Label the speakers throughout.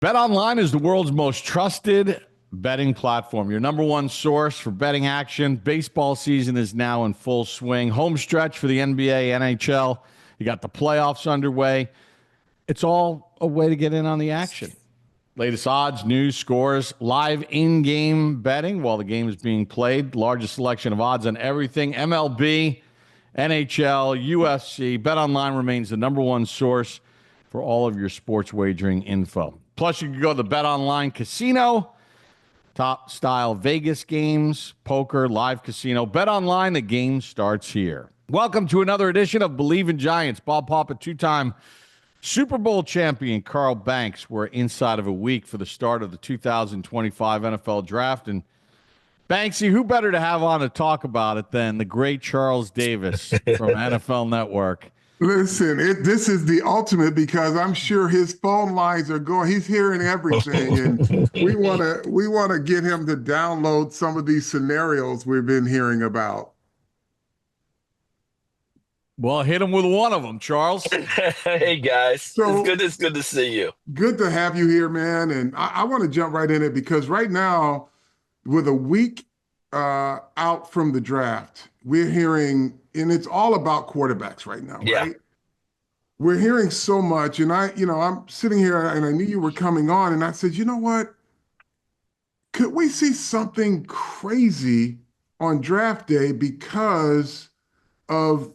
Speaker 1: BetOnline is the world's most trusted betting platform. Your number one source for betting action. Baseball season is now in full swing. Home stretch for the NBA, NHL. You got the playoffs underway. It's all a way to get in on the action. Latest odds, news, scores, live in-game betting while the game is being played. Largest selection of odds on everything. MLB, NHL, UFC. BetOnline remains the number one source for all of your sports wagering info. Plus, you can go to the BetOnline Casino. Top style Vegas games, poker, live casino. BetOnline, the game starts here. Welcome to another edition of Bleav in Giants. Bob Papa, two-time Super Bowl champion Carl Banks were inside of a week for the start of the 2025 NFL Draft. And Banksy, who better to have on to talk about it than the great Charles Davis from NFL Network?
Speaker 2: Listen, this is the ultimate because I'm sure his phone lines are going. He's hearing everything, and we want to get him to download some of these scenarios we've been hearing about.
Speaker 1: Well, hit him with one of them, Charles.
Speaker 3: Hey guys,
Speaker 2: So
Speaker 3: it's good to see you.
Speaker 2: good to have you here, man. And I want to jump right in it because right now, with a week out from the draft, we're hearing, and it's all about quarterbacks right now,
Speaker 3: Yeah.
Speaker 2: right? We're hearing so much, and I'm sitting here, and I knew you were coming on, and I said, you know what? Could we see something crazy on draft day because of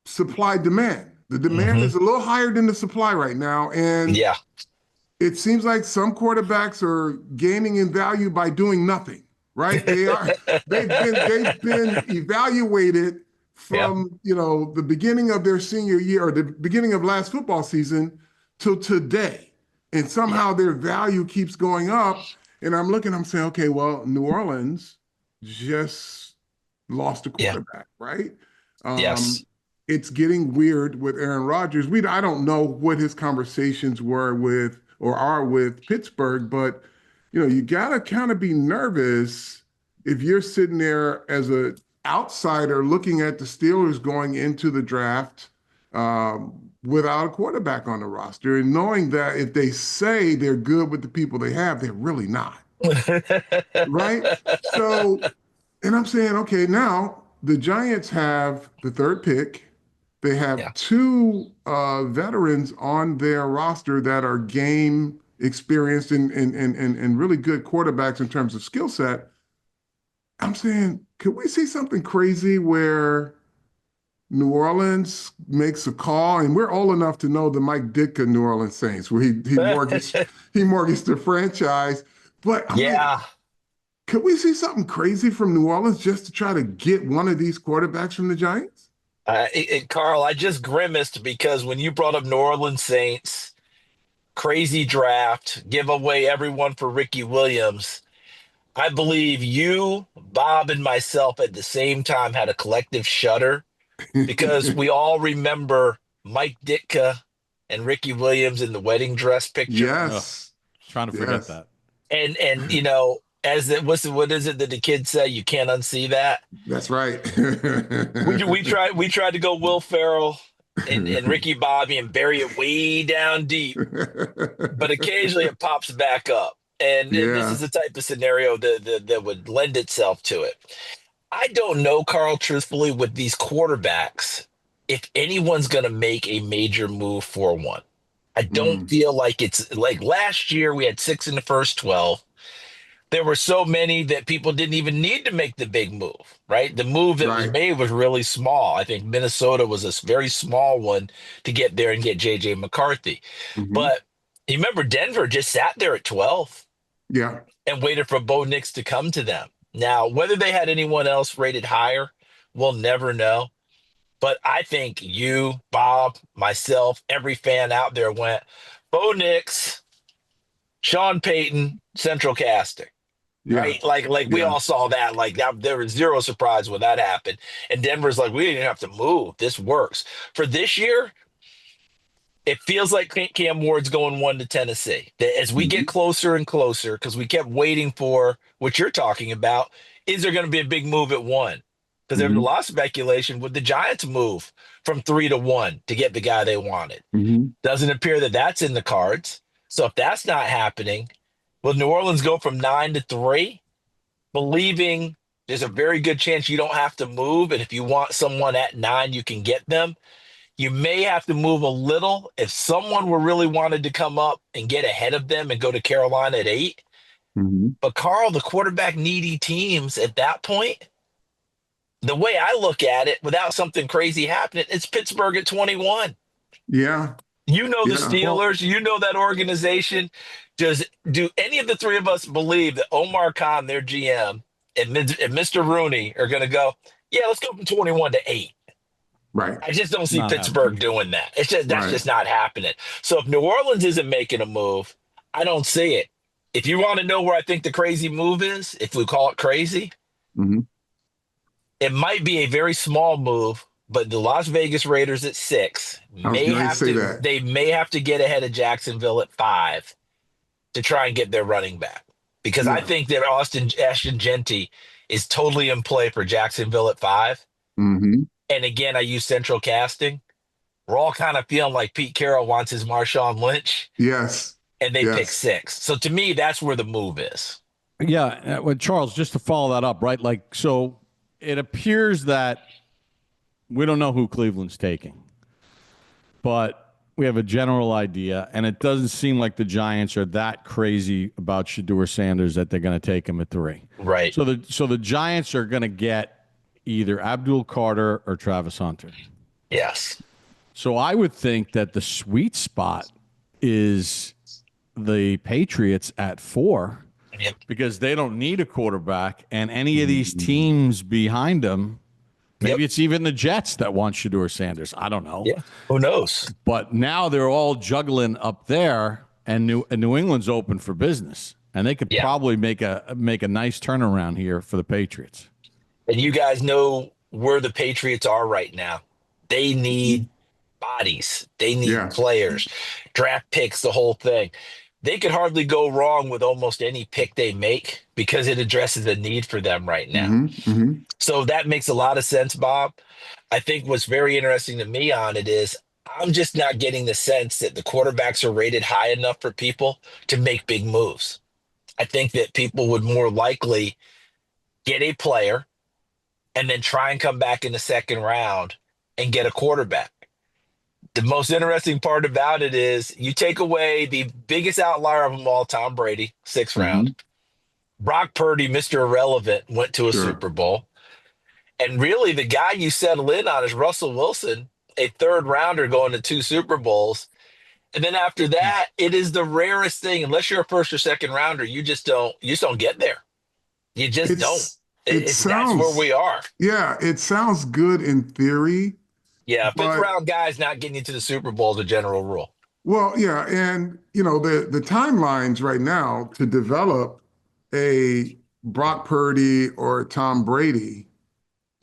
Speaker 2: supply demand? The demand is a little higher than the supply right now, and
Speaker 3: Yeah,
Speaker 2: it seems like some quarterbacks are gaining in value by doing nothing, right? They've been evaluated from the beginning of their senior year or the beginning of last football season till today. And somehow their value keeps going up. And I'm saying, okay, well, New Orleans just lost a quarterback, right?
Speaker 3: Yes.
Speaker 2: It's getting weird with Aaron Rodgers. I don't know what his conversations were with or are with Pittsburgh, but you gotta kind of be nervous if you're sitting there as a outsider looking at the Steelers going into the draft without a quarterback on the roster and knowing that if they say they're good with the people they have, they're really not. Right? So, and I'm saying, okay, now the Giants have the third pick. They have
Speaker 3: Yeah.
Speaker 2: two veterans on their roster that are game experienced and really good quarterbacks in terms of skill set. I'm saying, could we see something crazy where New Orleans makes a call, and we're old enough to know the Mike Ditka New Orleans Saints, where he mortgaged the franchise. But I'm like,
Speaker 3: Yeah.
Speaker 2: could we see something crazy from New Orleans just to try to get one of these quarterbacks from the Giants?
Speaker 3: Carl, I just grimaced because when you brought up New Orleans Saints, crazy draft, give away everyone for Ricky Williams. I Bleav you, Bob, and myself at the same time had a collective shudder because we all remember Mike Ditka and Ricky Williams in the wedding dress picture.
Speaker 2: Yes.
Speaker 1: Trying to forget that.
Speaker 3: And as what is it that the kids say? You can't unsee that.
Speaker 2: That's right.
Speaker 3: We tried to go Will Ferrell and Ricky Bobby and bury it way down deep, but occasionally it pops back up. And this is the type of scenario that would lend itself to it. I don't know, Carl, truthfully, with these quarterbacks, if anyone's going to make a major move for one. I don't feel like it's like last year we had 6 in the first 12. There were so many that people didn't even need to make the big move, right? The move that was made was really small. I think Minnesota was a very small one to get there and get J.J. McCarthy. But you remember Denver just sat there at 12.
Speaker 2: Yeah.
Speaker 3: And waited for Bo Nix to come to them. Now, whether they had anyone else rated higher, we'll never know. But I think you, Bob, myself, every fan out there went, Bo Nix, Sean Payton, central casting. Right? Like we all saw that. Like that, there was zero surprise when that happened. And Denver's like, we didn't have to move. This works. For this year, it feels like Cam Ward's going 1 to Tennessee. As we get closer and closer, because we kept waiting for what you're talking about, is there going to be a big move at 1? Because there was a lot of speculation. Would the Giants move from 3 to 1 to get the guy they wanted? Doesn't appear that that's in the cards. So if that's not happening, will New Orleans go from 9-3, believing there's a very good chance you don't have to move, and if you want someone at 9, you can get them? You may have to move a little if someone were really wanted to come up and get ahead of them and go to Carolina at 8.
Speaker 2: Mm-hmm.
Speaker 3: But Carl, the quarterback needy teams at that point, the way I look at it, without something crazy happening, it's Pittsburgh at 21.
Speaker 2: Yeah.
Speaker 3: You know the
Speaker 2: Yeah.
Speaker 3: Steelers, you know that organization. Do any of the three of us believe that Omar Khan, their GM, and Mr. Rooney are going to go, yeah, let's go from 21 to 8?
Speaker 2: Right.
Speaker 3: I just don't see
Speaker 1: Not
Speaker 3: Pittsburgh
Speaker 1: happening.
Speaker 3: doing that. It's just that's
Speaker 2: Right.
Speaker 3: just not happening. So if New Orleans isn't making a move, I don't see it. If you want to know where I think the crazy move is, if we call it crazy,
Speaker 2: Mm-hmm.
Speaker 3: it might be a very small move, but the Las Vegas Raiders at 6
Speaker 2: I was
Speaker 3: may
Speaker 2: going to
Speaker 3: have
Speaker 2: say
Speaker 3: to
Speaker 2: that.
Speaker 3: they may have to get ahead of Jacksonville at 5 to try and get their running back. Because I
Speaker 2: Yeah.
Speaker 3: think that Ashton Genty is totally in play for Jacksonville at 5.
Speaker 2: Mm-hmm.
Speaker 3: And again, I use central casting. We're all kind of feeling like Pete Carroll wants his Marshawn Lynch,
Speaker 2: Yes.
Speaker 3: and they pick
Speaker 2: Yes.
Speaker 3: 6. So to me, that's where the move is.
Speaker 1: Yeah, well, Charles, just to follow that up, right? Like, so it appears that we don't know who Cleveland's taking, but we have a general idea, and it doesn't seem like the Giants are that crazy about Shedeur Sanders that they're going to take him at 3.
Speaker 3: Right.
Speaker 1: So the Giants are going to get either Abdul Carter or Travis Hunter.
Speaker 3: Yes.
Speaker 1: So I would think that the sweet spot is the Patriots at 4
Speaker 3: Yep.
Speaker 1: because they don't need a quarterback, and any of these teams behind them, maybe
Speaker 3: Yep.
Speaker 1: it's even the Jets that want Shedeur Sanders. I don't know.
Speaker 3: Yeah. Who knows?
Speaker 1: But now they're all juggling up there, and New England's open for business, and they could
Speaker 3: Yeah.
Speaker 1: probably make a nice turnaround here for the Patriots.
Speaker 3: And you guys know where the Patriots are right now. They need bodies. They need
Speaker 2: Yeah.
Speaker 3: players, draft picks, the whole thing. They could hardly go wrong with almost any pick they make because it addresses a need for them right now.
Speaker 2: Mm-hmm. Mm-hmm.
Speaker 3: So that makes a lot of sense, Bob. I think what's very interesting to me on it is I'm just not getting the sense that the quarterbacks are rated high enough for people to make big moves. I think that people would more likely get a player and then try and come back in the second round and get a quarterback. The most interesting part about it is you take away the biggest outlier of them all, Tom Brady, 6th round. Brock Purdy, Mr. Irrelevant, went to a
Speaker 2: Sure.
Speaker 3: Super Bowl. And really the guy you settle in on is Russell Wilson, a 3rd rounder going to 2 Super Bowls. And then after that, it is the rarest thing, unless you're a 1st or 2nd rounder, you just don't get there. You just don't. That's where we are.
Speaker 2: Yeah, it sounds good in theory.
Speaker 3: Yeah, 5th
Speaker 2: But-
Speaker 3: round guys not getting into the Super Bowl is a general rule.
Speaker 2: Well, yeah, and the timelines right now to develop a Brock Purdy or Tom Brady,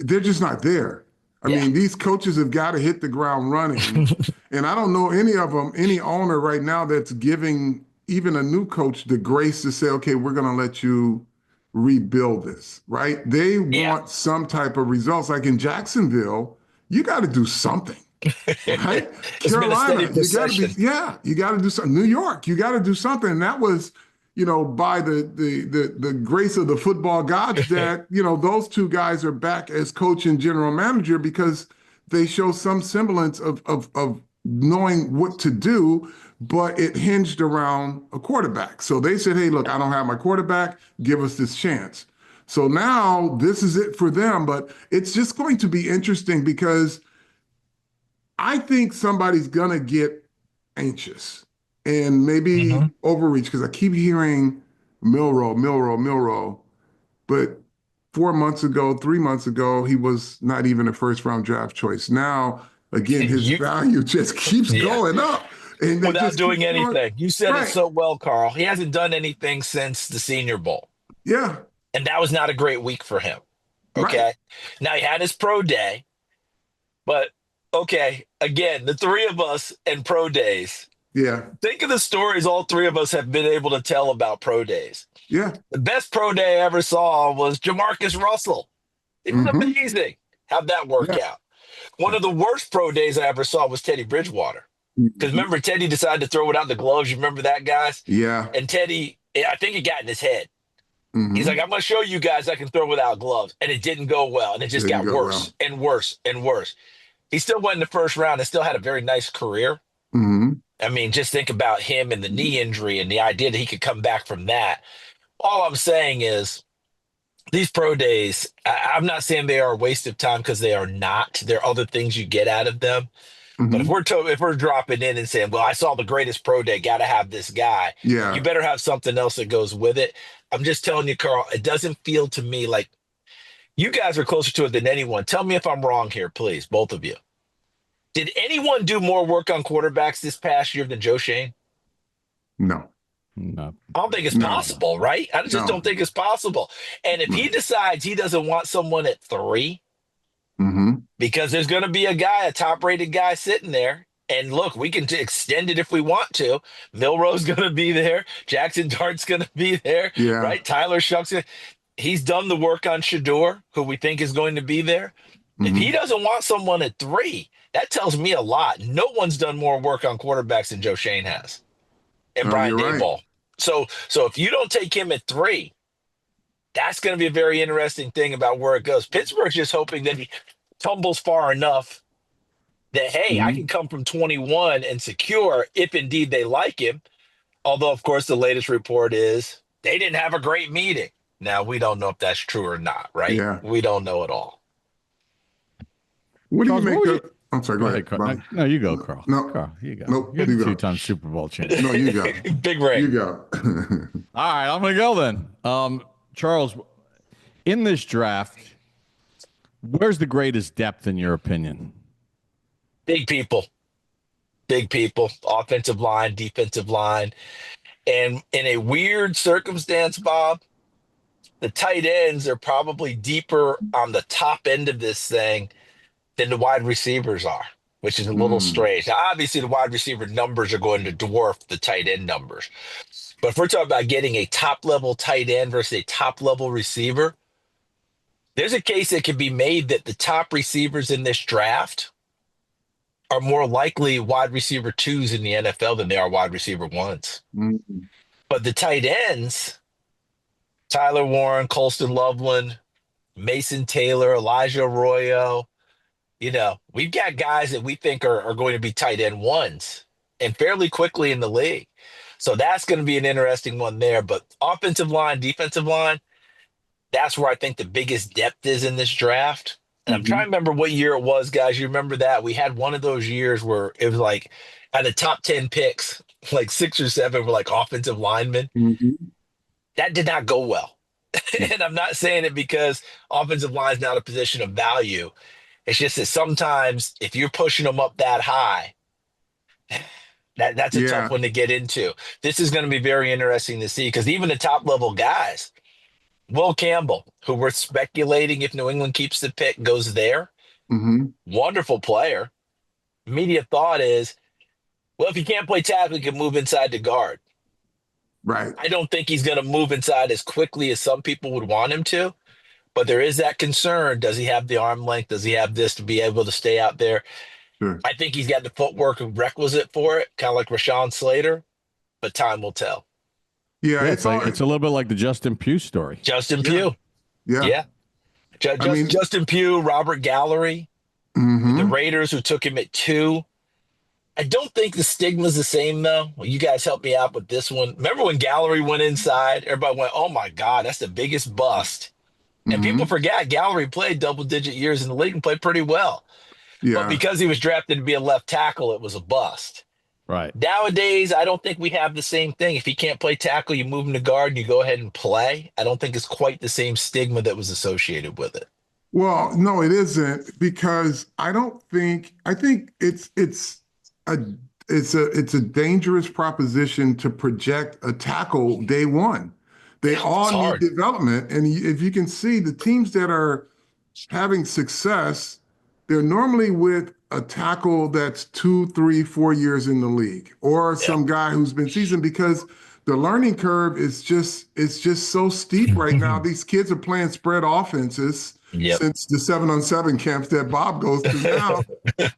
Speaker 2: they're just not there. I
Speaker 3: Yeah.
Speaker 2: mean, these coaches have got to hit the ground running. And I don't know any of them, any owner right now that's giving even a new coach the grace to say, okay, we're going to let you rebuild this, right? They
Speaker 3: Yeah.
Speaker 2: want some type of results. Like in Jacksonville, you got to do something, right?
Speaker 3: It's been a steady procession.
Speaker 2: You got to do something. New York, you got to do something. And that was, by the grace of the football gods that, those two guys are back as coach and general manager because they show some semblance of knowing what to do, but it hinged around a quarterback. So they said, hey, look, I don't have my quarterback. Give us this chance. So now this is it for them, but it's just going to be interesting because I think somebody's going to get anxious and maybe overreach because I keep hearing Milroe. But 3 months ago, he was not even a first-round draft choice. Now, again, his value just keeps going up. And they
Speaker 3: Without
Speaker 2: just
Speaker 3: doing
Speaker 2: keep going-
Speaker 3: anything. You said
Speaker 2: Right.
Speaker 3: it so well, Carl. He hasn't done anything since the Senior Bowl.
Speaker 2: Yeah.
Speaker 3: And that was not a great week for him. Okay.
Speaker 2: Right.
Speaker 3: Now he had his pro day, but okay, again, the three of us and pro days.
Speaker 2: Yeah.
Speaker 3: Think of the stories all three of us have been able to tell about pro days.
Speaker 2: Yeah.
Speaker 3: The best pro day I ever saw was Jamarcus Russell. It was amazing. How'd that work
Speaker 2: Yeah.
Speaker 3: out? One of the worst pro days I ever saw was Teddy Bridgewater. Because remember, Teddy decided to throw without the gloves. You remember that, guys?
Speaker 2: Yeah.
Speaker 3: And Teddy, I think it got in his head.
Speaker 2: Mm-hmm.
Speaker 3: He's like, I'm going to show you guys I can throw without gloves. And it didn't go well. And it just got worse and worse and worse. He still went in the first round and still had a very nice career.
Speaker 2: Mm-hmm.
Speaker 3: I mean, just think about him and the knee injury and the idea that he could come back from that. All I'm saying is these pro days, I'm not saying they are a waste of time because they are not. There are other things you get out of them. But if we're dropping in and saying, well, I saw the greatest pro day, got to have this guy,
Speaker 2: yeah,
Speaker 3: you better have something else that goes with it. I'm just telling you, Carl, it doesn't feel to me like you guys are closer to it than anyone. Tell me if I'm wrong here, please, both of you. Did anyone do more work on quarterbacks this past year than Joe Schoen?
Speaker 2: No.
Speaker 3: I don't think it's possible, right? I just don't think it's possible. And if he decides he doesn't want someone at 3, because there's going to be a top-rated guy sitting there. And look, we can extend it if we want to. Milroe's going to be there. Jackson Dart's going to be there, right? Tyler Shuck's. He's done the work on Shador, who we think is going to be there. If he doesn't want someone at 3, that tells me a lot. No one's done more work on quarterbacks than Joe Schoen has. And Brian Daboll. Right. So if you don't take him at 3, that's going to be a very interesting thing about where it goes. Pittsburgh's just hoping that he tumbles far enough that, hey, I can come from 21 and secure if indeed they like him. Although, of course, the latest report is they didn't have a great meeting. Now, we don't know if that's true or not, right?
Speaker 2: Yeah.
Speaker 3: We don't know at all.
Speaker 2: What do you make of? I'm sorry, go ahead.
Speaker 1: Carl. No, you go, Carl.
Speaker 2: No,
Speaker 1: Carl, you go.
Speaker 2: Nope,
Speaker 1: You're the 2-time Super Bowl champion.
Speaker 2: No, you go.
Speaker 3: Big ring.
Speaker 2: You go.
Speaker 1: All right, I'm going to go then. Charles, in this draft, where's the greatest depth in your opinion?
Speaker 3: Big people. Offensive line, defensive line. And in a weird circumstance, Bob, the tight ends are probably deeper on the top end of this thing than the wide receivers are, which is a little strange. Now, obviously, the wide receiver numbers are going to dwarf the tight end numbers. But if we're talking about getting a top-level tight end versus a top-level receiver, there's a case that can be made that the top receivers in this draft are more likely wide receiver 2s in the NFL than they are wide receiver 1s. But the tight ends, Tyler Warren, Colston Loveland, Mason Taylor, Elijah Arroyo, we've got guys that we think are going to be tight end 1s and fairly quickly in the league. So that's going to be an interesting one there. But offensive line, defensive line, that's where I think the biggest depth is in this draft. And I'm trying to remember what year it was, guys. You remember that? We had one of those years where it was like at the top 10 picks, like 6 or 7 were like offensive linemen. That did not go well. And I'm not saying it because offensive line is not a position of value. It's just that sometimes if you're pushing them up that high, that's a tough one to get into. This is going to be very interesting to see because even the top level guys, Will Campbell, who we're speculating if New England keeps the pick, goes there. Wonderful player. Immediate thought is, well, if he can't play tackle, he can move inside the guard.
Speaker 2: Right.
Speaker 3: I don't think he's going to move inside as quickly as some people would want him to. But there is that concern. Does he have the arm length? Does he have this to be able to stay out there?
Speaker 2: Sure.
Speaker 3: I think he's got the footwork requisite for it, kind of like Rashawn Slater, but time will tell.
Speaker 2: Yeah,
Speaker 1: it's a little bit like the Justin Pugh story.
Speaker 3: Justin Pugh.
Speaker 2: Yeah.
Speaker 3: Justin Pugh, Robert Gallery, the Raiders who took him at 2. I don't think the stigma's the same, though. Well, you guys help me out with this one. Remember when Gallery went inside? Everybody went, oh, my God, that's the biggest bust. And people forget Gallery played double-digit years in the league and played pretty well. But because he was drafted to be a left tackle, it was a bust.
Speaker 1: Right.
Speaker 3: Nowadays, I don't think we have the same thing. If he can't play tackle, you move him to guard and you go ahead and play. I don't think it's quite the same stigma that was associated with it.
Speaker 2: Well, no, it isn't because I think it's a dangerous proposition to project a tackle day one. They all need development. And if you can see the teams that are having success, they're normally with a tackle that's 2, 3, 4 years in the league or some guy who's been seasoned because the learning curve is just so steep right now. These kids are playing spread offenses.
Speaker 3: Yep.
Speaker 2: since the 7-on-7 camps that Bob goes to now.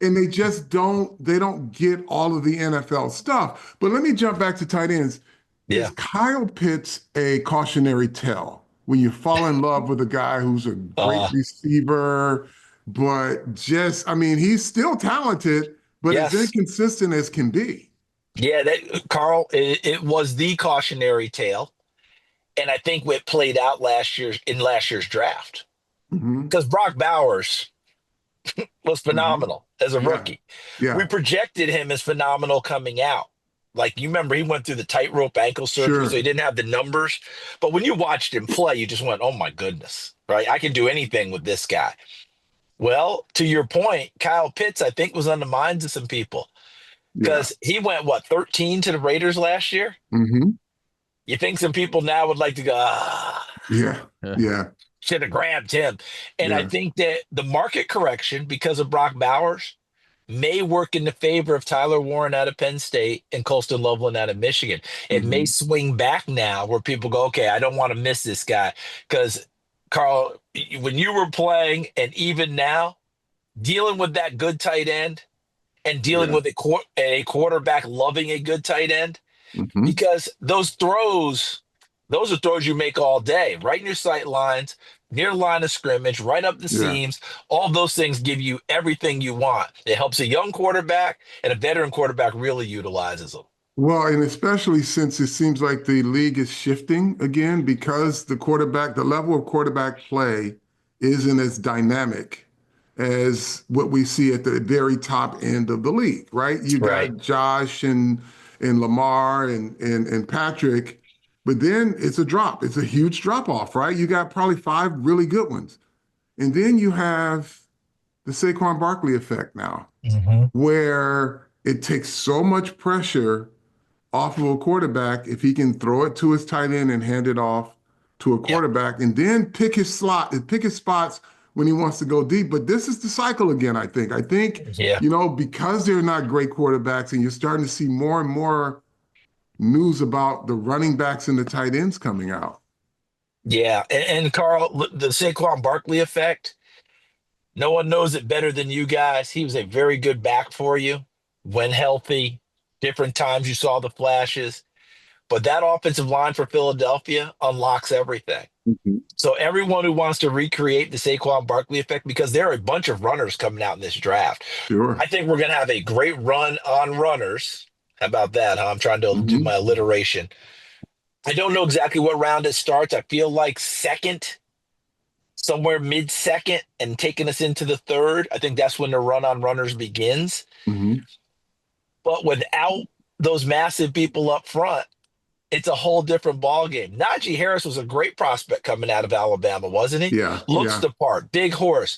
Speaker 2: And they don't get all of the NFL stuff. But let me jump back to tight ends. Is
Speaker 3: Yeah.
Speaker 2: Kyle Pitts a cautionary tale when you fall in love with a guy who's a great
Speaker 3: Uh,
Speaker 2: receiver, but he's still talented, but as
Speaker 3: yes.
Speaker 2: inconsistent as can be?
Speaker 3: Yeah, that Carl, it was the cautionary tale. And I think what played out last year's draft.
Speaker 2: Hmm.
Speaker 3: Because Brock Bowers was
Speaker 2: Hmm.
Speaker 3: phenomenal as a
Speaker 2: Yeah.
Speaker 3: rookie. We
Speaker 2: Yeah.
Speaker 3: projected him as phenomenal coming out. Like you remember, he went through the tightrope ankle surgery, so he
Speaker 2: Sure.
Speaker 3: didn't have the numbers. But when you watched him play, you just went, "Oh my goodness, right? I can do anything with this guy." Well, to your point, Kyle Pitts, I think, was on the minds of some people
Speaker 2: Yeah.
Speaker 3: because he went 13 to the Raiders last year.
Speaker 2: Hmm.
Speaker 3: You think some people now would like to go,
Speaker 2: Yeah.
Speaker 1: Yeah.
Speaker 2: Yeah.
Speaker 3: should have grabbed him. And I
Speaker 2: Yeah.
Speaker 3: think that the market correction because of Brock Bowers may work in the favor of Tyler Warren out of Penn State and Colston Loveland out of Michigan. It may
Speaker 2: Hmm.
Speaker 3: swing back now where people go, okay, I don't want to miss this guy. Because, Carl, when you were playing and even now, dealing with that good tight end and dealing
Speaker 2: Yeah.
Speaker 3: with a quarterback loving a good tight end,
Speaker 2: Hmm.
Speaker 3: because those are throws you make all day, right in your sight lines, near the line of scrimmage, right up the
Speaker 2: Yeah.
Speaker 3: seams. All those things give you everything you want. It helps a young quarterback, and a veteran quarterback really utilizes them.
Speaker 2: Well, and especially since it seems like the league is shifting again because the level of quarterback play isn't as dynamic as what we see at the very top end of the league, right? You
Speaker 3: Right.
Speaker 2: got Josh and Lamar and Patrick, but then it's a drop. It's a huge drop off, right? You got probably five really good ones. And then you have the Saquon Barkley effect now,
Speaker 3: Hmm.
Speaker 2: where it takes so much pressure off of a quarterback if he can throw it to his tight end and hand it off to a
Speaker 3: Yep.
Speaker 2: quarterback and then pick his spots when he wants to go deep. But this is the cycle again, I think. I think,
Speaker 3: Yeah.
Speaker 2: because they're not great quarterbacks and you're starting to see more and more news about the running backs and the tight ends coming out.
Speaker 3: Yeah. And Carl, the Saquon Barkley effect, no one knows it better than you guys. He was a very good back for you when healthy. Different times you saw the flashes. But that offensive line for Philadelphia unlocks everything.
Speaker 2: Mhm.
Speaker 3: So everyone who wants to recreate the Saquon Barkley effect, because there are a bunch of runners coming out in this draft, I
Speaker 2: Sure.
Speaker 3: think we're going to have a great run on runners. How about that? Huh? I'm trying to do
Speaker 2: Hmm.
Speaker 3: my alliteration. I don't know exactly what round it starts. I feel like second, somewhere mid-second, and taking us into the third. I think that's when the run on runners begins.
Speaker 2: Hmm.
Speaker 3: But without those massive people up front, it's a whole different ballgame. Najee Harris was a great prospect coming out of Alabama, wasn't he?
Speaker 2: Yeah.
Speaker 3: Looks
Speaker 2: Yeah.
Speaker 3: the part, big horse.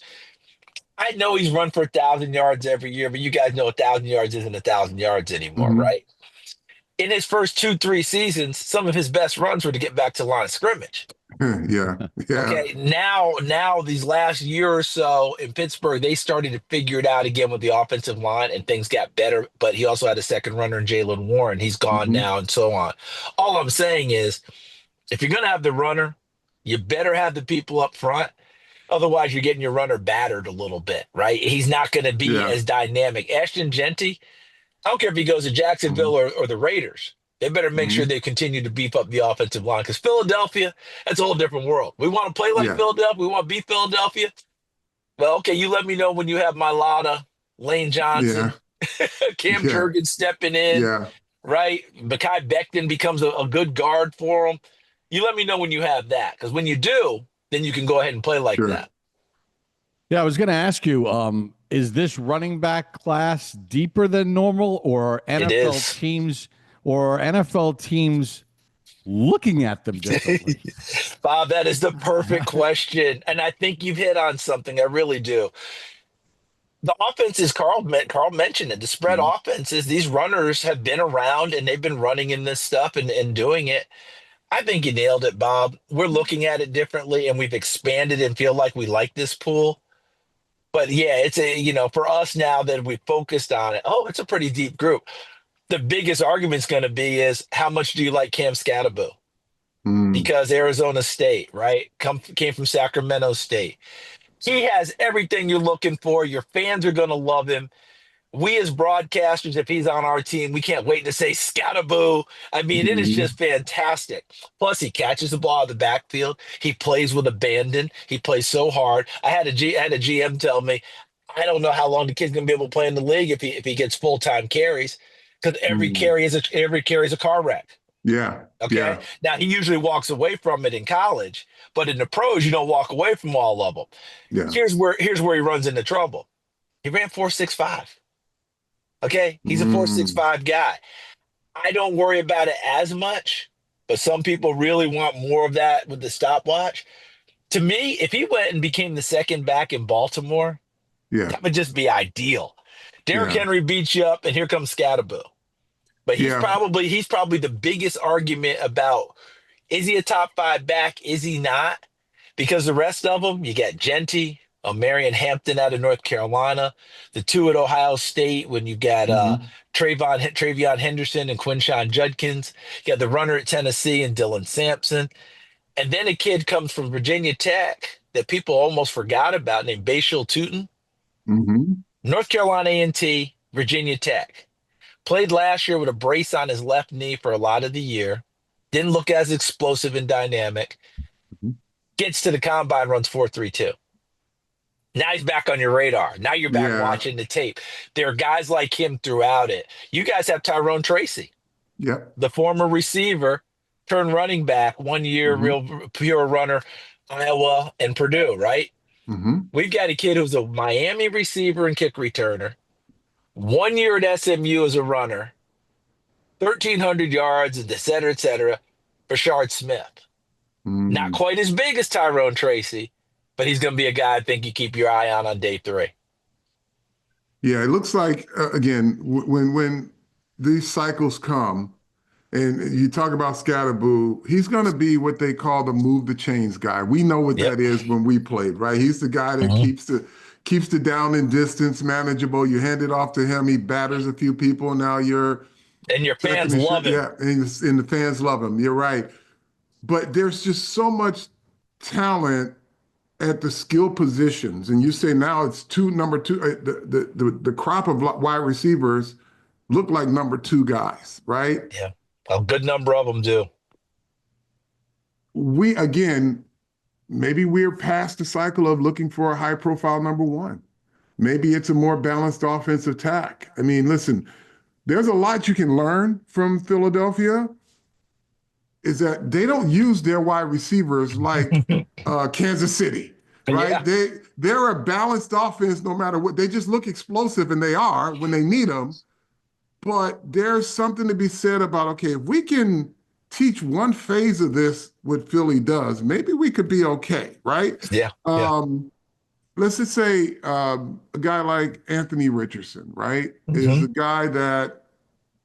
Speaker 3: I know he's run for 1,000 yards every year, but you guys know 1,000 yards isn't 1,000 yards anymore,
Speaker 2: Hmm.
Speaker 3: right? In his first 2, 3 seasons, some of his best runs were to get back to line of scrimmage.
Speaker 2: Yeah. Yeah.
Speaker 3: Okay, now these last year or so in Pittsburgh, they started to figure it out again with the offensive line, and things got better. But he also had a second runner in Jalen Warren. He's gone
Speaker 2: Hmm.
Speaker 3: now, and so on. All I'm saying is, if you're going to have the runner, you better have the people up front. Otherwise, you're getting your runner battered a little bit, right? He's not going to be
Speaker 2: Yeah.
Speaker 3: as dynamic. Ashton Genty, I don't care if he goes to
Speaker 2: Hmm.
Speaker 3: Jacksonville or the Raiders. They better make sure
Speaker 2: Hmm.
Speaker 3: they continue to beef up the offensive line because Philadelphia, that's a whole different world. We want to play like
Speaker 2: Yeah.
Speaker 3: Philadelphia. We want to beat Philadelphia. Well, okay, you let me know when you have Mailata, Lane
Speaker 2: Yeah.
Speaker 3: Johnson, Cam
Speaker 2: Yeah.
Speaker 3: Jurgens stepping in,
Speaker 2: Yeah.
Speaker 3: right? Mekhi Becton becomes a good guard for him. You let me know when you have that, because when you do, then you can go ahead and play like
Speaker 2: Sure.
Speaker 3: that.
Speaker 1: Yeah, I was going to ask you, is this running back class deeper than normal,
Speaker 3: It is.
Speaker 1: Or are NFL teams looking at them differently?
Speaker 3: Bob, that is the perfect question. And I think you've hit on something. I really do. The offenses, Carl mentioned it, the spread
Speaker 2: Mhm.
Speaker 3: offenses, these runners have been around and they've been running in this stuff and doing it. I think you nailed it, Bob. We're looking at it differently and we've expanded and feel like we like this pool. But yeah, for us now that we focused on it, oh, it's a pretty deep group. The biggest argument's going to be is how much do you like Cam Scatterbo?
Speaker 2: Mm.
Speaker 3: Because Arizona State, right? Came from Sacramento State. He has everything you're looking for. Your fans are going to love him. We as broadcasters, if he's on our team, we can't wait to say scataboo. I mean, it is
Speaker 2: Mhm.
Speaker 3: just fantastic. Plus, he catches the ball out of the backfield. He plays with abandon. He plays so hard. I had a GM tell me, I don't know how long the kid's gonna be able to play in the league if he gets full time carries, because
Speaker 2: Mhm.
Speaker 3: every carry is a car wreck.
Speaker 2: Yeah,
Speaker 3: Okay.
Speaker 2: yeah,
Speaker 3: Now he usually walks away from it in college, but in the pros, you don't walk away from all of them.
Speaker 2: yeah.
Speaker 3: Here's where he runs into trouble. He ran 4.65. Okay. He's a
Speaker 2: Mm.
Speaker 3: 4.65 guy. I don't worry about it as much, but some people really want more of that with the stopwatch. To me, if he went and became the second back in Baltimore,
Speaker 2: Yeah,
Speaker 3: that would just be ideal. Derrick
Speaker 2: yeah,
Speaker 3: Henry beats you up, and here comes Scatterboo. But
Speaker 2: yeah.
Speaker 3: he's probably the biggest argument about, is he a top five back? Is he not? Because the rest of them, you got Genty, Marion Hampton out of North Carolina, the two at Ohio State. When you got
Speaker 2: Hmm.
Speaker 3: Travion Henderson and Quinshawn Judkins, you got the runner at Tennessee and Dylan Sampson, and then a kid comes from Virginia Tech that people almost forgot about named Bashil Tootin,
Speaker 2: Hmm.
Speaker 3: North Carolina A&T, Virginia Tech. Played last year with a brace on his left knee for a lot of the year. Didn't look as explosive and dynamic. Gets to the combine, runs 4.32. Now he's back on your radar. Now you're back
Speaker 2: Yeah,
Speaker 3: watching the tape. There are guys like him throughout it. You guys have Tyrone Tracy,
Speaker 2: yep.
Speaker 3: the former receiver turned running back, 1 year,
Speaker 2: Hmm.
Speaker 3: real pure runner, Iowa and Purdue, right?
Speaker 2: Hmm.
Speaker 3: We've got a kid who's a Miami receiver and kick returner, 1 year at SMU as a runner, 1,300 yards, et cetera, Bashard Smith. Not
Speaker 2: Mm.
Speaker 3: quite as big as Tyrone Tracy, but he's going to be a guy I think you keep your eye on day three.
Speaker 2: Yeah, it looks like again when these cycles come, and you talk about Scatterboo, he's going to be what they call the move the chains guy. We know what
Speaker 3: Yep.
Speaker 2: that is when we played, right? He's the guy that
Speaker 3: Mhm.
Speaker 2: keeps the down and distance manageable. You hand it off to him, he batters a few people. Now you're
Speaker 3: And your
Speaker 2: second
Speaker 3: fans
Speaker 2: and
Speaker 3: love him.
Speaker 2: yeah, and the fans love him. You're right, but there's just so much talent at the skill positions, and you say now it's two number two. The crop of wide receivers look like number two guys, right?
Speaker 3: Yeah. A good number of them do.
Speaker 2: We again, maybe we're past the cycle of looking for a high profile number one. Maybe it's a more balanced offensive tack. I mean, listen, there's a lot you can learn from Philadelphia. Is that they don't use their wide receivers like Kansas City, right?
Speaker 3: Yeah.
Speaker 2: They're a balanced offense no matter what. They just look explosive, and they are when they need them. But there's something to be said about, okay, if we can teach one phase of this, what Philly does, maybe we could be okay, right?
Speaker 3: Yeah. Yeah.
Speaker 2: Um, let's just say a guy like Anthony Richardson, right, is
Speaker 3: Hmm.
Speaker 2: a guy that,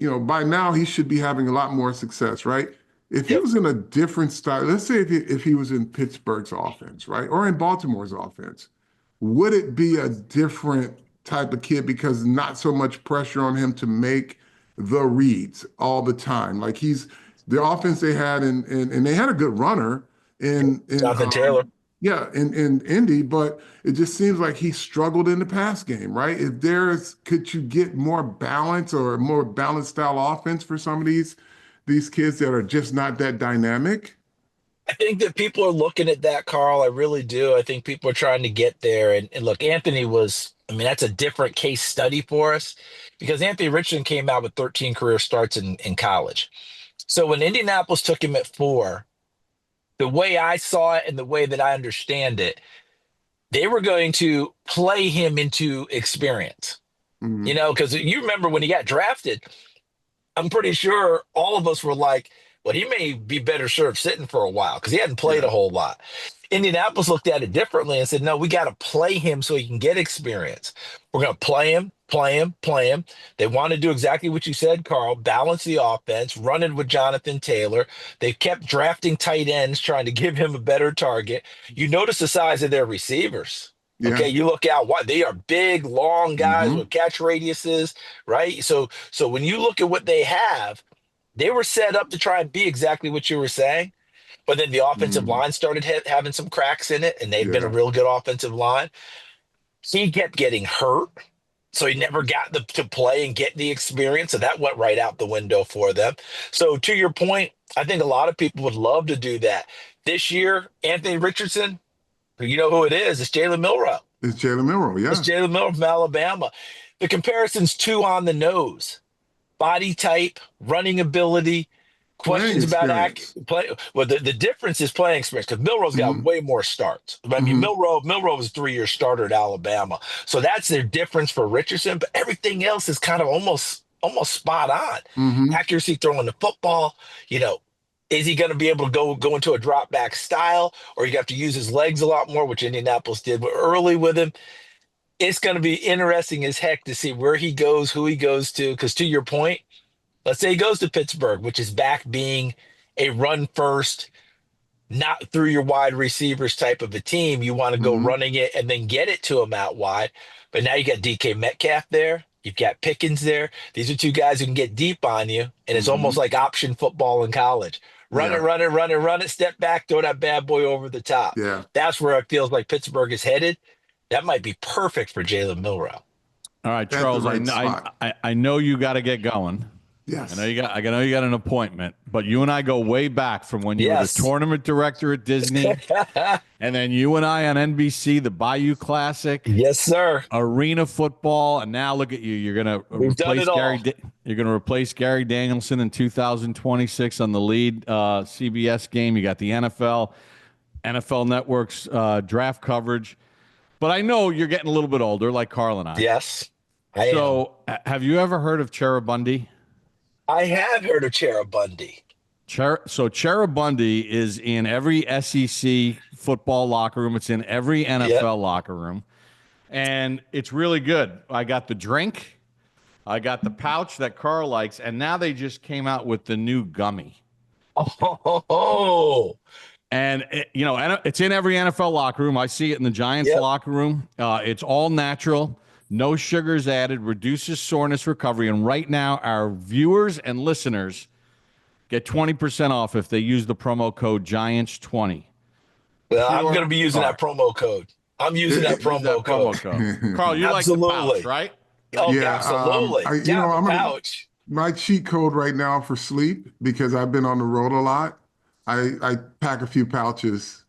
Speaker 2: by now he should be having a lot more success, right? If he
Speaker 3: Yep.
Speaker 2: was in a different style, let's say if he was in Pittsburgh's offense, right, or in Baltimore's offense, would it be a different type of kid because not so much pressure on him to make the reads all the time? Like the offense they had and they had a good runner in
Speaker 3: Jonathan Taylor.
Speaker 2: yeah, in Indy, but it just seems like he struggled in the pass game, right? Could you get more balance or a more balanced style offense for some of these kids that are just not that dynamic?
Speaker 3: I think that people are looking at that, Carl. I really do. I think people are trying to get there. And look, Anthony was, I mean, that's a different case study for us because Anthony Richardson came out with 13 career starts in college. So when Indianapolis took him at 4, the way I saw it and the way that I understand it, they were going to play him into experience.
Speaker 2: Mm,
Speaker 3: Because you remember when he got drafted, I'm pretty sure all of us were like, well, he may be better served sitting for a while because he hadn't played
Speaker 2: yeah,
Speaker 3: a whole lot. Indianapolis looked at it differently and said, no, we got to play him so he can get experience. We're going to play him, play him, play him. They want to do exactly what you said, Carl, balance the offense, run it with Jonathan Taylor. They kept drafting tight ends, trying to give him a better target. You notice the size of their receivers. Okay,
Speaker 2: yeah.
Speaker 3: you look out, what they are big, long guys
Speaker 2: Hmm.
Speaker 3: with catch radiuses, right? So when you look at what they have, they were set up to try and be exactly what you were saying. But then the offensive line started having some cracks in it, and they've been a real good offensive line. He kept getting hurt, so he never got to play and get the experience. So that went right out the window for them. So to your point, I think a lot of people would love to do that. This year, Anthony Richardson, you know who it is. It's Jalen Milroe.
Speaker 2: It's Jalen Milroe, yeah.
Speaker 3: It's Jalen Milroe from Alabama. The comparison's too on the nose. Body type, running ability, questions about play. Well, the difference is playing experience because Milroe's got way more starts. I mean, Milroe was a 3-year starter at Alabama, so that's their difference for Richardson. But everything else is kind of almost spot on. Accuracy throwing the football. You know, is he going to be able to go into a drop back style, or you have to use his legs a lot more, which Indianapolis did early with him. It's going to be interesting as heck to see where he goes, who he goes to. Because to your point, let's say he goes to Pittsburgh, which is back being a run first, not through your wide receivers type of a team. You want to go running it and then get it to him out wide. But now you got DK Metcalf there. You've got Pickens there. These are two guys who can get deep on you. And it's almost like option football in college. Run it, step back, throw that bad boy over the top.
Speaker 2: Yeah.
Speaker 3: That's where it feels like Pittsburgh is headed. That might be perfect for Jalen Milroe.
Speaker 1: All right, Charles, I know you got to get going.
Speaker 2: Yes.
Speaker 1: I know you got an appointment, but you and I go way back from when you were the tournament director at Disney, and then you and I on NBC, the Bayou Classic.
Speaker 3: Yes, sir.
Speaker 1: Arena football, and now look at you. You're gonna replace You're gonna replace Gary Danielson in 2026 on the lead CBS game. You got the NFL Network's draft coverage. But I know you're getting a little bit older, like Carl and I.
Speaker 3: Yes,
Speaker 1: I am. Have you ever heard of Cherubundi?
Speaker 3: I have heard of Cherubundi.
Speaker 1: So Cherubundi is in every SEC football locker room. It's in every NFL locker room. And it's really good. I got the drink. I got the pouch that Carl likes. And now they just came out with the new gummy.
Speaker 3: Oh.
Speaker 1: And, it's in every NFL locker room. I see it in the Giants locker room. It's all natural. No sugars added, reduces soreness recovery. And right now, our viewers and listeners get 20% off if they use the promo code Giants20.
Speaker 3: Well, I'm going to be using that promo code. I'm using that promo code.
Speaker 1: Carl, you like the pouch, right?
Speaker 3: Oh, yeah, absolutely.
Speaker 2: I'm pouch. My cheat code right now for sleep, because I've been on the road a lot, I pack a few pouches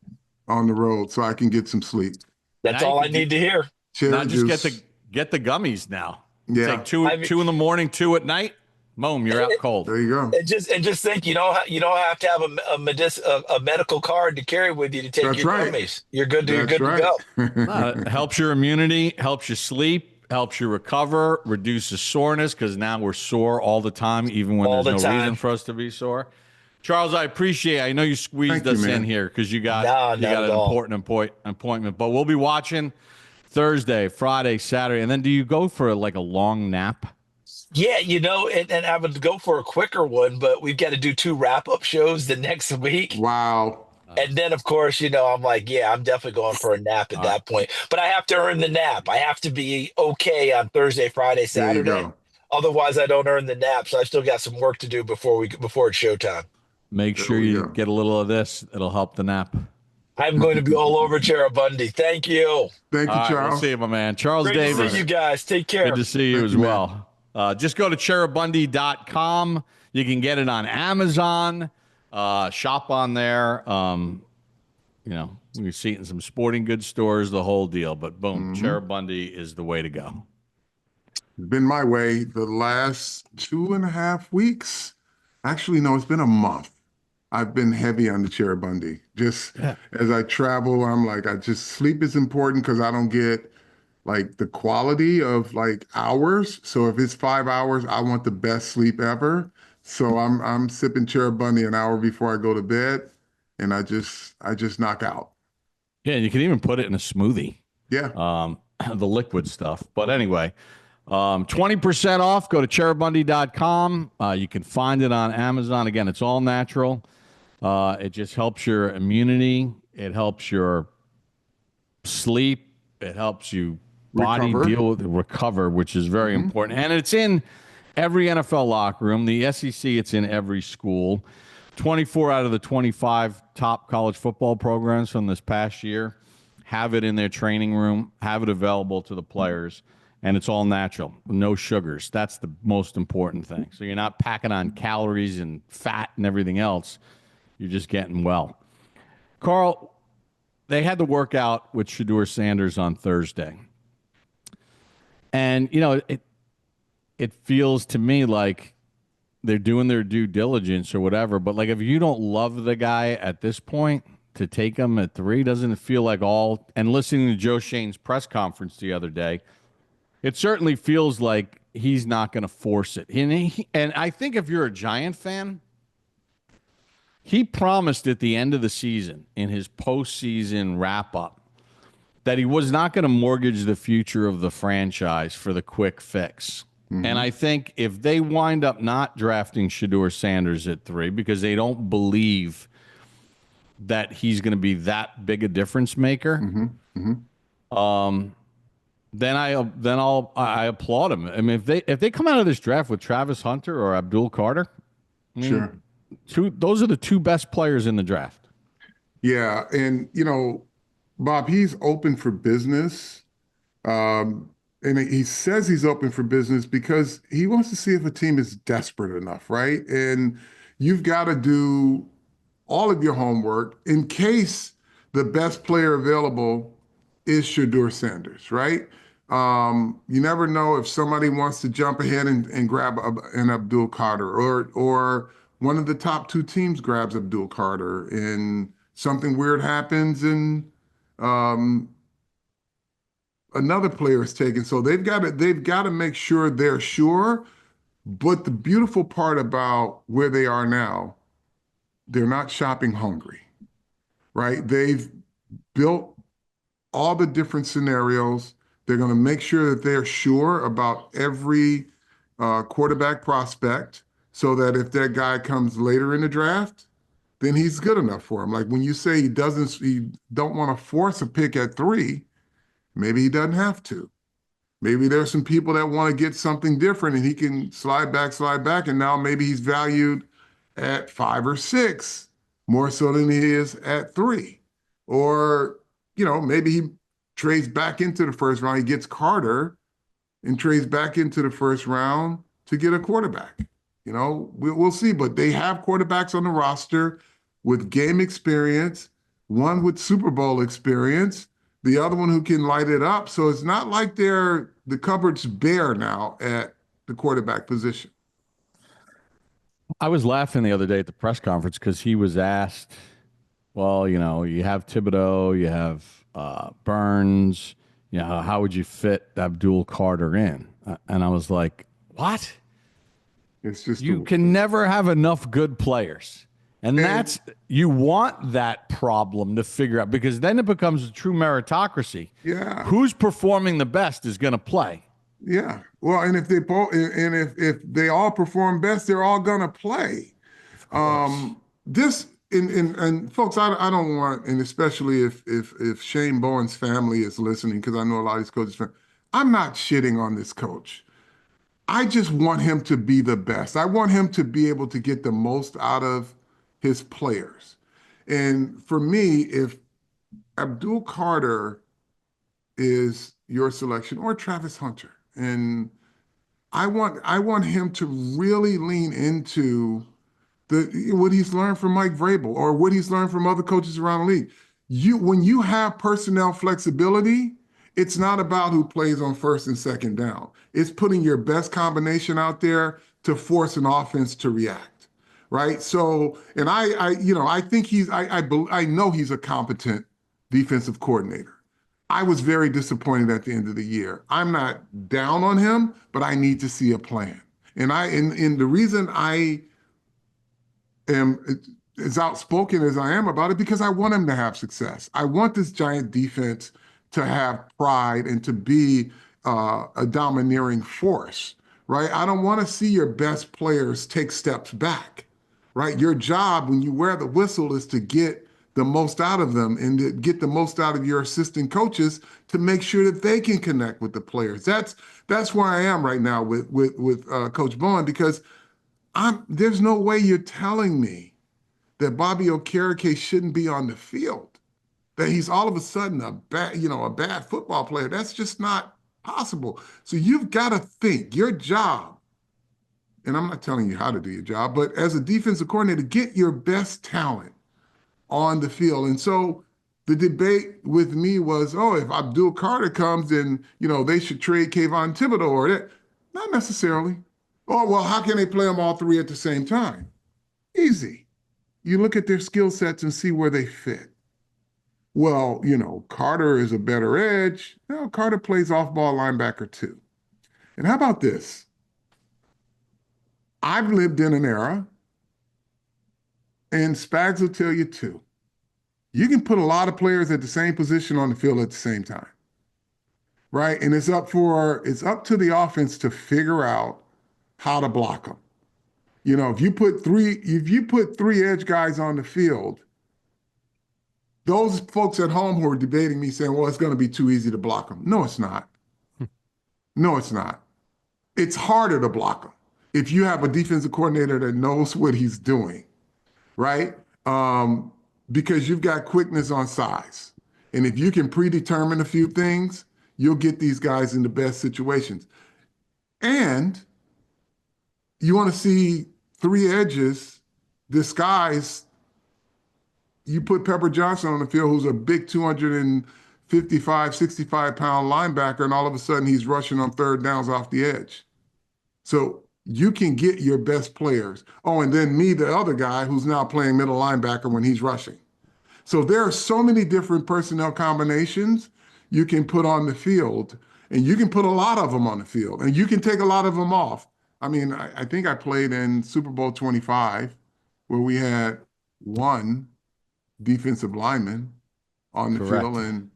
Speaker 2: on the road so I can get some sleep.
Speaker 3: That's all I need to hear.
Speaker 1: Now just get the gummies now.
Speaker 2: Yeah.
Speaker 1: Take two in the morning, 2 at night. Boom, you're out cold.
Speaker 2: There you go.
Speaker 3: And just think, you don't have to have a medical card to carry with you to take your gummies. You're good to go.
Speaker 1: It helps your immunity, helps you sleep, helps you recover, reduces soreness because now we're sore all the time, even when there's no reason for us to be sore. Charles, I appreciate it. I know you squeezed us in here because you got an important appointment. But we'll be watching Thursday, Friday, Saturday. And then do you go for like a long nap?
Speaker 3: Yeah, and I would go for a quicker one, but we've got to do 2 wrap-up shows the next week.
Speaker 2: Wow.
Speaker 3: And then, of course, I'm like, I'm definitely going for a nap at that point. But I have to earn the nap. I have to be okay on Thursday, Friday, Saturday. Otherwise, I don't earn the nap. So I've still got some work to do before it's showtime.
Speaker 1: Make sure you get a little of this. It'll help the nap.
Speaker 3: I'm going to be all over Cherubundi. Thank you.
Speaker 2: Thank you, Charles.
Speaker 1: We'll see you, my man. Charles
Speaker 3: Great
Speaker 1: Davis.
Speaker 3: to see you guys. Take care.
Speaker 1: Good to see you as well. Just go to cherubundi.com. You can get it on Amazon. Shop on there. You see it in some sporting goods stores, the whole deal. But boom, Cherubundi is the way to go.
Speaker 2: It's been my way the last 2.5 weeks. Actually, no, it's been a month. I've been heavy on the Cherubundi. Just as I travel, I'm like, sleep is important because I don't get like the quality of like hours. So if it's 5 hours, I want the best sleep ever. So I'm sipping Cherubundi an hour before I go to bed, and I just knock out.
Speaker 1: Yeah, and you can even put it in a smoothie.
Speaker 2: Yeah.
Speaker 1: The liquid stuff. But anyway, 20% off. Go to cherubundi.com. You can find it on Amazon. Again, it's all natural. It just helps your immunity. It helps your sleep. It helps you recover, which is very important. And it's in every NFL locker room. The SEC, it's in every school. 24 out of the 25 top college football programs from this past year have it in their training room, have it available to the players, and it's all natural, no sugars. That's the most important thing. So you're not packing on calories and fat and everything else. You're just getting well. Carl, they had the workout with Shedeur Sanders on Thursday. And, it feels to me like they're doing their due diligence or whatever. But, like, if you don't love the guy at this point, to take him at 3, doesn't it feel like all – and listening to Joe Shane's press conference the other day, it certainly feels like he's not going to force it. And I think if you're a Giant fan, he promised at the end of the season in his postseason wrap-up that he was not going to mortgage the future of the franchise for the quick fix. Mm-hmm. And I think if they wind up not drafting Shedeur Sanders at 3 because they don't believe that he's going to be that big a difference maker, then I applaud him. I mean, if they come out of this draft with Travis Hunter or Abdul Carter,
Speaker 2: sure,
Speaker 1: those are the 2 best players in the draft.
Speaker 2: Yeah, and Bob, he's open for business, and he says he's open for business because he wants to see if a team is desperate enough, right? And you've got to do all of your homework in case the best player available is Shedeur Sanders, right? You never know if somebody wants to jump ahead and grab an Abdul Carter, or one of the top 2 teams grabs Abdul Carter and something weird happens and another player is taken. So they've got to make sure they're sure. But the beautiful part about where they are now, they're not shopping hungry, right? They've built all the different scenarios. They're going to make sure that they're sure about every quarterback prospect so that if that guy comes later in the draft, then he's good enough for him. Like when you say he don't want to force a pick at 3, maybe he doesn't have to. Maybe there's some people that want to get something different and he can slide back, and now maybe he's valued at 5 or 6 more so than he is at 3. Or, maybe he trades back into the first round. He gets Carter and trades back into the first round to get a quarterback. We'll see. But they have quarterbacks on the roster with game experience, one with Super Bowl experience, the other one who can light it up. So it's not like the cupboard's bare now at the quarterback position.
Speaker 1: I was laughing the other day at the press conference because he was asked, well, you have Thibodeau, you have Burns, how would you fit Abdul Carter in? And I was like, what?
Speaker 2: It's just
Speaker 1: you can never have enough good players. And you want that problem to figure out, because then it becomes a true meritocracy.
Speaker 2: Yeah.
Speaker 1: Who's performing the best is going to play.
Speaker 2: Yeah. Well, and if if they all perform best, they're all going to play. And folks, I don't want, and especially if Shane Bowen's family is listening, because I know a lot of these coaches, I'm not shitting on this coach. I just want him to be the best. I want him to be able to get the most out of his players. And for me, if Abdul Carter is your selection, or Travis Hunter, and I want him to really lean into what he's learned from Mike Vrabel or what he's learned from other coaches around the league. When you have personnel flexibility, it's not about who plays on first and second down. It's putting your best combination out there to force an offense to react, right? So, and I think I know he's a competent defensive coordinator. I was very disappointed at the end of the year. I'm not down on him, but I need to see a plan. And the reason I am as outspoken as I am about it, because I want him to have success. I want this Giant defense to have pride and to be a domineering force, right? I don't want to see your best players take steps back, right? Your job when you wear the whistle is to get the most out of them and to get the most out of your assistant coaches to make sure that they can connect with the players. That's where I am right now with Coach Bowen, because there's no way you're telling me that Bobby Okereke shouldn't be on the field, that he's all of a sudden a bad football player. That's just not possible. So you've got to think your job, and I'm not telling you how to do your job, but as a defensive coordinator, get your best talent on the field. And so the debate with me was, oh, if Abdul Carter comes and, they should trade Kayvon Thibodeau or that. Not necessarily. Oh, well, how can they play them all three at the same time? Easy. You look at their skill sets and see where they fit. Well, Carter is a better edge. No, Carter plays off-ball linebacker too. And how about this? I've lived in an era, and Spags will tell you too, you can put a lot of players at the same position on the field at the same time, right? And it's up to the offense to figure out how to block them. If you put three edge guys on the field, those folks at home who are debating me saying, well, it's going to be too easy to block them. No, it's not. No, it's not. It's harder to block them if you have a defensive coordinator that knows what he's doing, right? Because you've got quickness on size. And if you can predetermine a few things, you'll get these guys in the best situations. And you want to see three edges disguise. You put Pepper Johnson on the field, who's a big 255, 65-pound linebacker, and all of a sudden he's rushing on third downs off the edge. So you can get your best players. Oh, and then me, the other guy, who's now playing middle linebacker when he's rushing. So there are so many different personnel combinations you can put on the field, and you can put a lot of them on the field, and you can take a lot of them off. I mean, I think I played in Super Bowl 25, where we had one defensive lineman on the
Speaker 1: Correct.
Speaker 2: field, and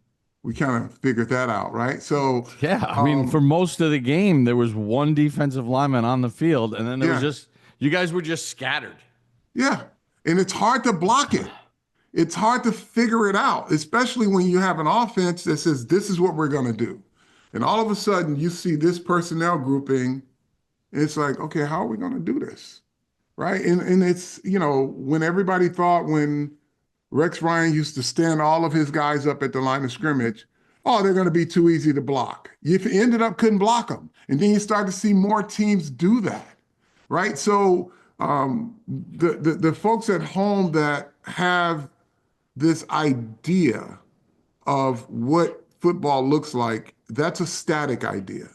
Speaker 2: we kind of figured that out, right? So
Speaker 1: yeah, I mean, for most of the game, there was one defensive lineman on the field, and then there was just, you guys were just scattered.
Speaker 2: Yeah, and it's hard to block it. It's hard to figure it out, especially when you have an offense that says, this is what we're going to do. And all of a sudden, you see this personnel grouping, and it's like, okay, how are we going to do this, right? And it's, when everybody thought when Rex Ryan used to stand all of his guys up at the line of scrimmage, oh, they're going to be too easy to block. You ended up couldn't block them. And then you start to see more teams do that, right? So the folks at home that have this idea of what football looks like, that's a static idea.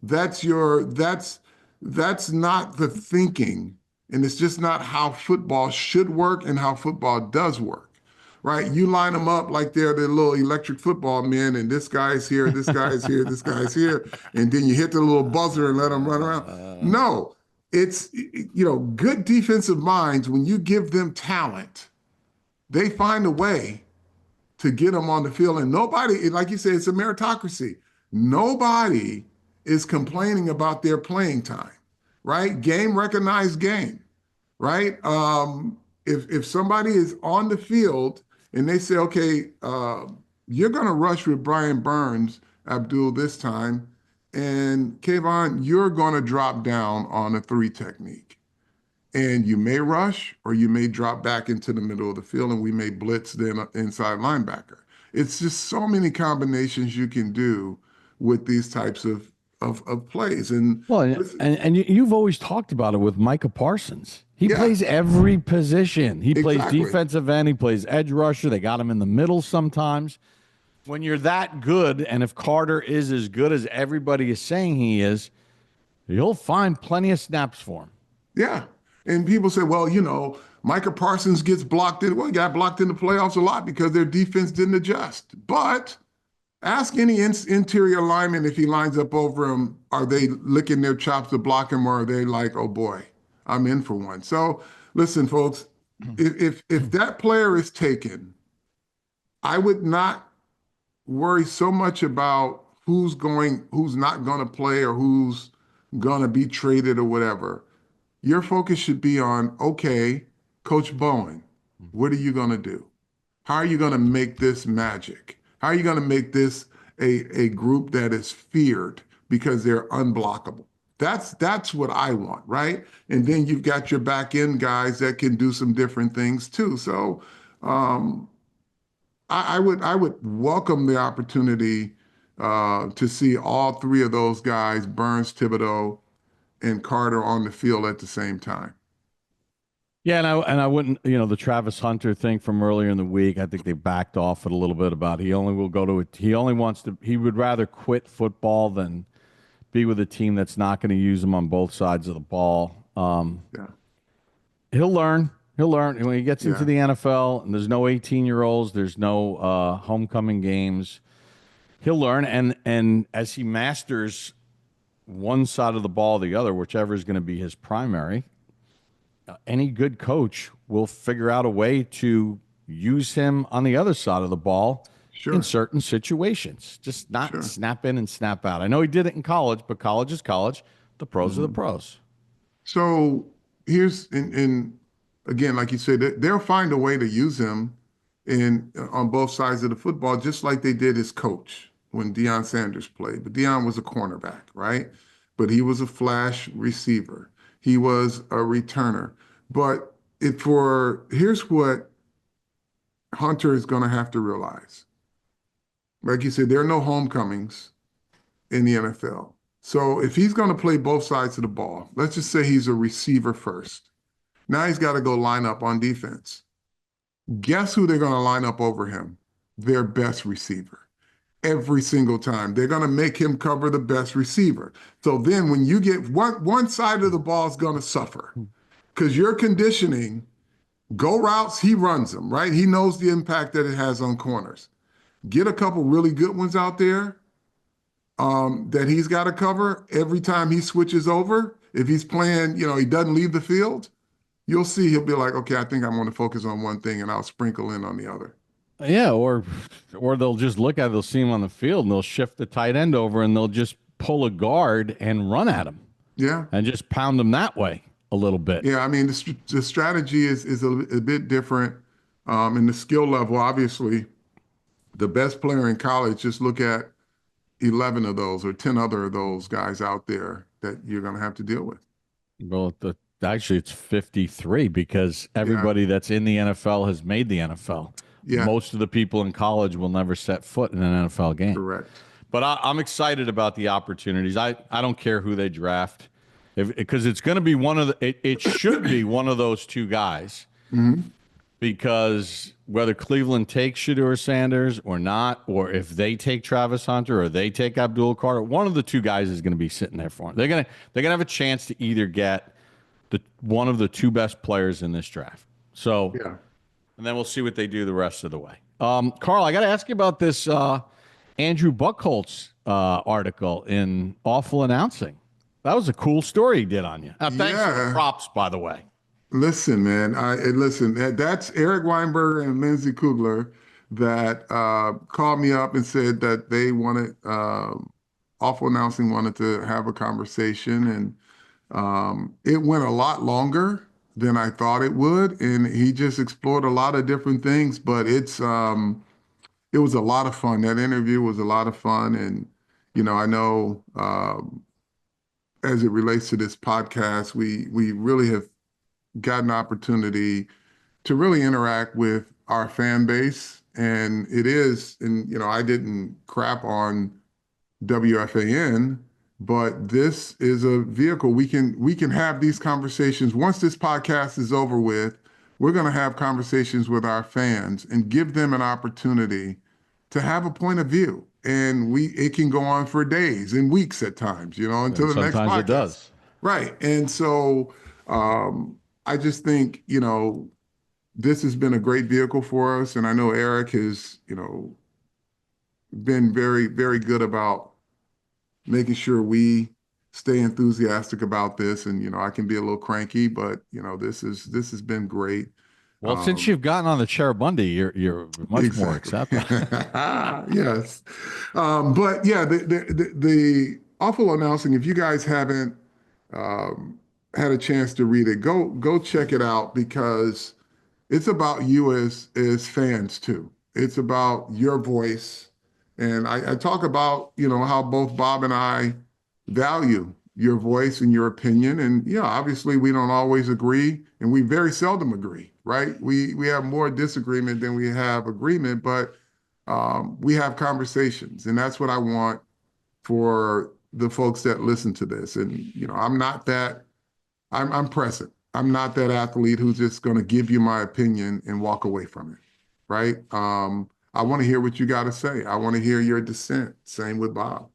Speaker 2: That's not the thinking. And it's just not how football should work and how football does work, right? You line them up like they're the little electric football men, and this guy's here, this guy's here, this guy's here, and then you hit the little buzzer and let them run around. No, it's, good defensive minds, when you give them talent, they find a way to get them on the field. And nobody, like you said, it's a meritocracy. Nobody is complaining about their playing time, right? Game recognized game, right? If somebody is on the field and they say, okay, you're going to rush with Brian Burns, Abdul, this time, and Kayvon, you're going to drop down on a 3 technique. And you may rush or you may drop back into the middle of the field, and we may blitz the inside linebacker. It's just so many combinations you can do with these types of plays. And
Speaker 1: you've always talked about it with Micah Parsons. He plays every position. He plays defensive end. He plays edge rusher. They got him in the middle sometimes. When you're that good, and if Carter is as good as everybody is saying he is, you'll find plenty of snaps for him.
Speaker 2: Yeah. And people say, well, Micah Parsons gets blocked in. Well, he got blocked in the playoffs a lot because their defense didn't adjust. But ask any interior lineman, if he lines up over him, are they licking their chops to block him, or are they like, oh boy, I'm in for one? So listen, folks, if that player is taken, I would not worry so much about who's not going to play or who's going to be traded or whatever. Your focus should be on, okay, Coach Bowen, what are you going to do? How are you going to make this magic? How are you going to make this a group that is feared because they're unblockable? That's what I want, right? And then you've got your back end guys that can do some different things too. So um, I would welcome the opportunity to see all three of those guys, Burns, Thibodeau, and Carter, on the field at the same time.
Speaker 1: Yeah, and I wouldn't, the Travis Hunter thing from earlier in the week. I think they backed off it a little bit about he only will go to it. He only wants to. He would rather quit football than be with a team that's not going to use him on both sides of the ball.
Speaker 2: Yeah,
Speaker 1: He'll learn. He'll learn when he gets into
Speaker 2: yeah,
Speaker 1: the NFL. And there's no 18-year-olds. There's no homecoming games. He'll learn, and as he masters one side of the ball, or the other, whichever is going to be his primary. Any good coach will figure out a way to use him on the other side of the ball in
Speaker 2: sure,
Speaker 1: certain situations. Just not
Speaker 2: sure.
Speaker 1: snap in and snap out. I know he did it in college, but college is college. The pros are the
Speaker 2: Mhm.
Speaker 1: pros.
Speaker 2: So here's and again, like you said, they'll find a way to use him in on both sides of the football, just like they did his coach when Deion Sanders played. But Deion was a cornerback, right? But he was a flash receiver. He was a returner. But here's what Hunter is going to have to realize. Like you said, there are no homecomings in the NFL. So if he's going to play both sides of the ball, let's just say he's a receiver first. Now he's got to go line up on defense. Guess who they're going to line up over him? Their best receiver. Every single time. They're going to make him cover the best receiver. So then when you get one side of the ball is going to suffer because your conditioning, go routes, he runs them, right? He knows the impact that it has on corners. Get a couple really good ones out there that he's got to cover every time he switches over. If he's playing, he doesn't leave the field, you'll see he'll be like, okay, I think I'm going to focus on one thing and I'll sprinkle in on the other.
Speaker 1: Yeah, or they'll just look at it, they'll see him on the field, and they'll shift the tight end over, and they'll just pull a guard and run at him
Speaker 2: Yeah.
Speaker 1: and just pound him that way a little bit.
Speaker 2: Yeah. I mean, the strategy is a bit different in the skill level. Obviously, the best player in college, just look at 11 of those or 10 other of those guys out there that you're going to have to deal with.
Speaker 1: Well, actually, it's 53 because
Speaker 2: Yeah.
Speaker 1: everybody that's in the NFL has made the NFL.
Speaker 2: Yeah.
Speaker 1: Most of the people in college will never set foot in an NFL game.
Speaker 2: Correct.
Speaker 1: But I'm excited about the opportunities. I don't care who they draft, because it's going to be it should be one of those two guys.
Speaker 2: Mm-hmm.
Speaker 1: Because whether Cleveland takes Shedeur Sanders or not, or if they take Travis Hunter or they take Abdul Carter, one of the two guys is going to be sitting there for him. They're gonna have a chance to either get one of the two best players in this draft. So,
Speaker 2: Yeah.
Speaker 1: and then we'll see what they do the rest of the way. Carl, I got to ask you about this Andrew Buchholz article in Awful Announcing. That was a cool story he did on you. Thanks for the props, by the way.
Speaker 2: Listen, man. That's Eric Weinberger and Lindsay Kugler that called me up and said that they wanted Awful Announcing wanted to have a conversation, and it went a lot longer than I thought it would, and he just explored a lot of different things. But it was a lot of fun. That interview was a lot of fun, and I know as it relates to this podcast, we really have got an opportunity to really interact with our fan base. And I didn't crap on WFAN, but this is a vehicle we can have these conversations. Once this podcast is over with, we're going to have conversations with our fans and give them an opportunity to have a point of view. And it can go on for days and weeks at times, until the next podcast.
Speaker 1: Sometimes it does.
Speaker 2: Right. And so I just think, this has been a great vehicle for us. And I know Eric has, been very, very good about making sure we stay enthusiastic about this. And, I can be a little cranky, but, this has been great.
Speaker 1: Well, since you've gotten on the Cheribundi, you're much more accepting.
Speaker 2: Yes. But yeah, the Awful Announcing, if you guys haven't had a chance to read it, go check it out, because it's about you as fans too. It's about your voice. And I talk about, how both Bob and I value your voice and your opinion. And yeah, obviously we don't always agree, and we very seldom agree, right? We have more disagreement than we have agreement, but we have conversations, and that's what I want for the folks that listen to this. And I'm not that. I'm present. I'm not that athlete who's just going to give you my opinion and walk away from it, right? I want to hear what you got to say. I want to hear your dissent. Same with Bob.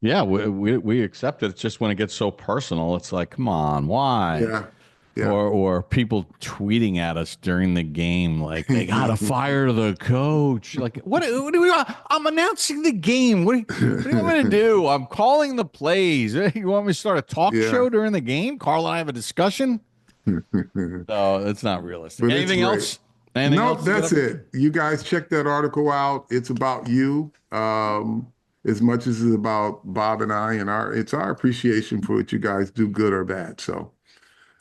Speaker 1: Yeah, we accept it. It's just when it gets so personal, it's like, come on, why?
Speaker 2: Yeah. Yeah.
Speaker 1: Or people tweeting at us during the game, like they gotta fire the coach. Like, what do we want? I'm announcing the game. What do you want me to do? I'm calling the plays. You want me to start a talk show during the game? Carl and I have a discussion. No, it's not realistic. Anything else?
Speaker 2: No, that's it. You guys check that article out. It's about you. As much as it's about Bob and I, and it's our appreciation for what you guys do, good or bad. So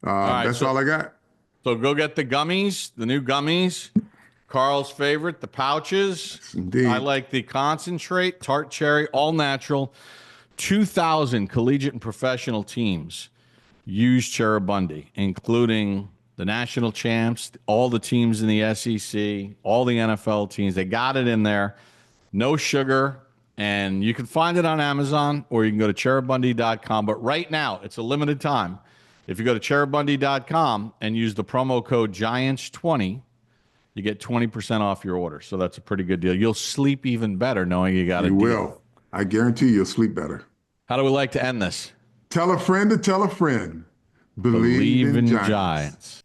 Speaker 2: that's all I got.
Speaker 1: So go get the gummies, the new gummies. Carl's favorite, the pouches.
Speaker 2: Yes, indeed.
Speaker 1: I like the concentrate, tart cherry, all natural. 2,000 collegiate and professional teams use Cherubundi, including the national champs, all the teams in the SEC, all the NFL teams. They got it in there. No sugar. And you can find it on Amazon, or you can go to cherubundi.com. But right now, it's a limited time. If you go to cherubundi.com and use the promo code GIANTS20, you get 20% off your order. So that's a pretty good deal. You'll sleep even better knowing you got a deal.
Speaker 2: You will. I guarantee you'll sleep better.
Speaker 1: How do we like to end this?
Speaker 2: Tell a friend to tell a friend.
Speaker 1: Bleav in Giants.